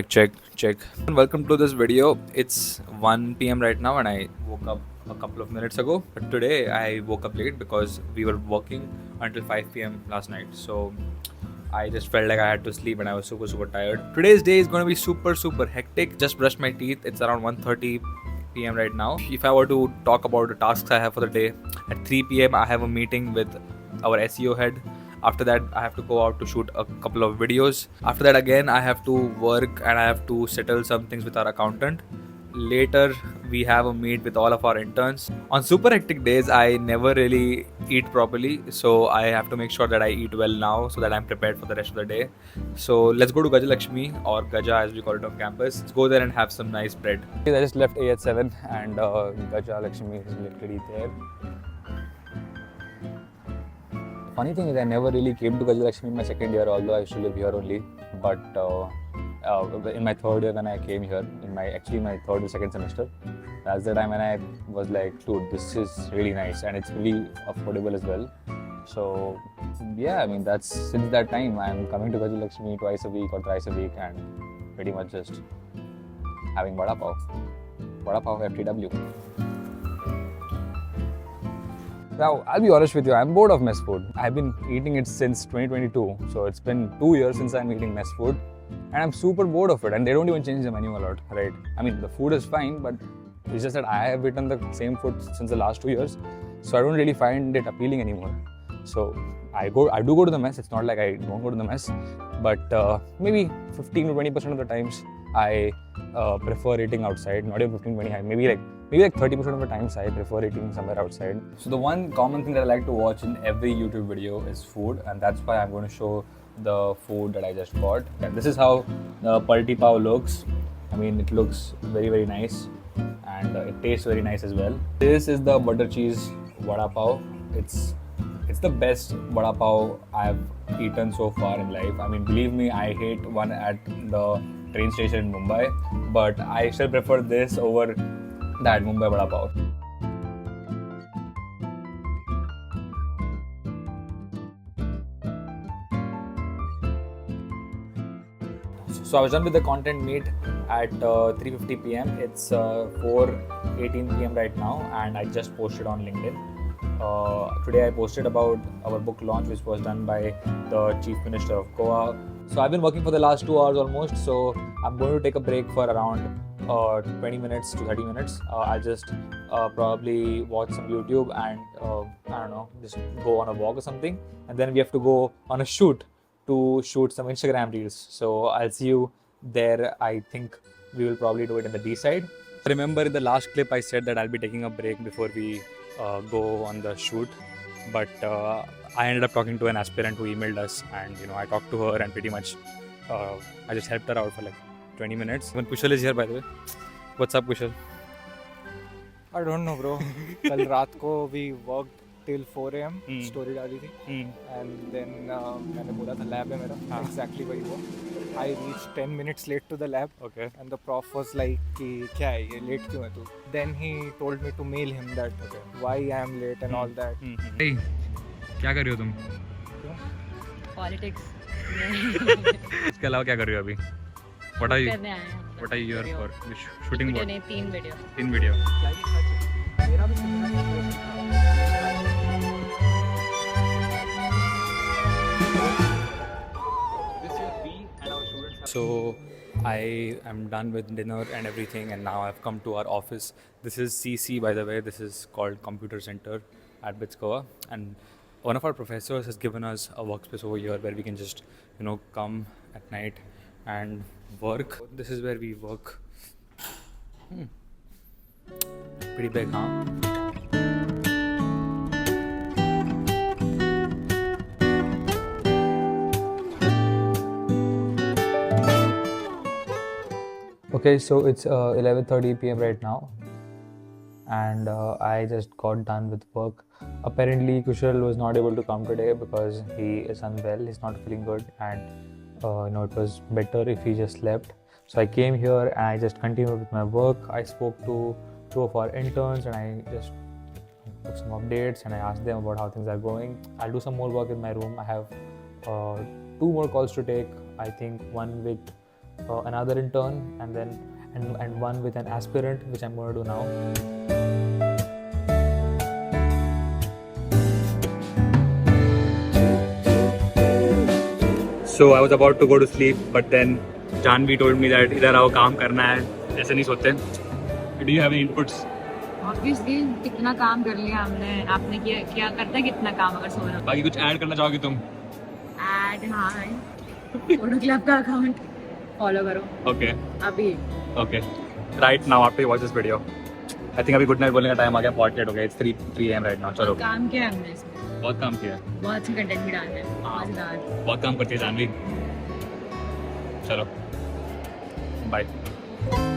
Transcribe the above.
Check. Welcome to this video. It's 1 p.m. right now, and I woke up a couple of minutes ago. But today I woke up late because we were working until 5 p.m. last night. So I just felt like I had to sleep, and I was super tired. Today's day is going to be super hectic. Just brushed my teeth. It's around 1:30 p.m. right now. If I were to talk about the tasks I have for the day, at 3 p.m. I have a meeting with our SEO head. After that, I have to go out to shoot a couple of videos. After that, again, I have to work and I have to settle some things with our accountant. Later, we have a meet with all of our interns. On super hectic days, I never really eat properly, so I have to make sure that I eat well now so that I'm prepared for the rest of the day. So let's go to Gaja Lakshmi, or Gaja as we call it on campus. Let's go there and have some nice bread. I just left A at 7 and Gaja Lakshmi is literally there. Funny thing is, I never really came to Gaja Lakshmi in my second year, although I used to live here only. But in my third year when I came here, in my third or second semester, that's the time when I was like, dude, this is really nice and it's really affordable as well. So yeah, I mean, that's since that time I'm coming to Gaja Lakshmi twice a week or thrice a week and pretty much just having Vada Pav FTW. Now, I'll be honest with you, I'm bored of mess food. I've been eating it since 2022, so it's been 2 years since I'm eating mess food, and I'm super bored of it, and they don't even change the menu a lot, right? I mean, the food is fine, but it's just that I have eaten the same food since the last 2 years, so I don't really find it appealing anymore. So I do go to the mess, it's not like I don't go to the mess, but maybe 15 to 20% of the times I prefer eating outside, not even 15-20, maybe like 30% of the times I prefer eating somewhere outside. So the one common thing that I like to watch in every YouTube video is food, and that's why I'm going to show the food that I just bought. And this is how the Palti Pav looks. I mean, it looks very nice and it tastes very nice as well. This is the butter cheese Vada Pav. It's the best Vada Pav I've eaten so far in life. I mean, believe me, I hate one at the train station in Mumbai, but I still prefer this over that Mumbai Vada Pav. So I was done with the content meet at 3:50 p.m. It's 4:18 p.m. right now, and I just posted on LinkedIn. Today I posted about our book launch, which was done by the Chief Minister of Goa. So I've been working for the last 2 hours almost, so I'm going to take a break for around 20 minutes to 30 minutes. I'll just probably watch some YouTube and I don't know, just go on a walk or something, and then we have to go on a shoot to shoot some Instagram reels. So I'll see you there. I think we will probably do it in the D side. Remember, in the last clip I said that I'll be taking a break before we go on the shoot, but I ended up talking to an aspirant who emailed us, and I talked to her and pretty much I just helped her out for like 20 minutes. Even Kushal is here, by the way. What's up, Kushal? I don't know, bro. कल रात को we worked till 4 a.m. Story डाली थी and then मैंने बोला था lab है मेरा exactly वही वो. I reached 10 minutes late to the lab. Okay. And the prof was like कि क्या है ये late क्यों है तू? Then he told me to mail him that why I am late and all that. Hey, क्या कर रही हो तुम? Politics. इसके अलावा क्या कर रही हो अभी? What are you? करने आए हैं हम लोग. What are you here for? Shooting video what? नहीं, 3 वीडियो. 3 video. मेरा भी So I am done with dinner and everything, and now I've come to our office. This is CC, by the way. This is called Computer Center at BITS Goa, and one of our professors has given us a workspace over here where we can just come at night and work. This is where we work. Pretty big, huh? Okay, so it's 11:30 p.m. right now, and I just got done with work. Apparently, Kushal was not able to come today because he is unwell. He's not feeling good, and it was better if he just slept. So I came here and I just continued with my work. I spoke to 2 of our interns and I just took some updates and I asked them about how things are going. I'll do some more work in my room. I have 2 more calls to take. I think one with another intern, and then and one with an aspirant, which I'm going to do now. So I was about to go to sleep, but then Janvi told me that इधर आओ काम करना है, ऐसे नहीं सोते. Do you have any inputs? Obviously कितना काम कर लिया हमने, आपने क्या करता है कितना काम अगर सो रहा बाकी कुछ ऐड करना चाहोगे तुम? ऐड हाँ है फोटो क्लब का अकाउंट फॉलो करो Okay, अभी. okay. Right now after you watch this video, I think अभी गुड नाइट बोलने का टाइम आ गया. बहुत लेट हो गया. It's 3 AM right now. चलो. काम किया है हमने इसमें, बहुत काम किया है. बहुत अच्छे कंटेंट भी डालने हैं, हाँ. मजेदार. बहुत काम करती है जानवी. चलो. बाय.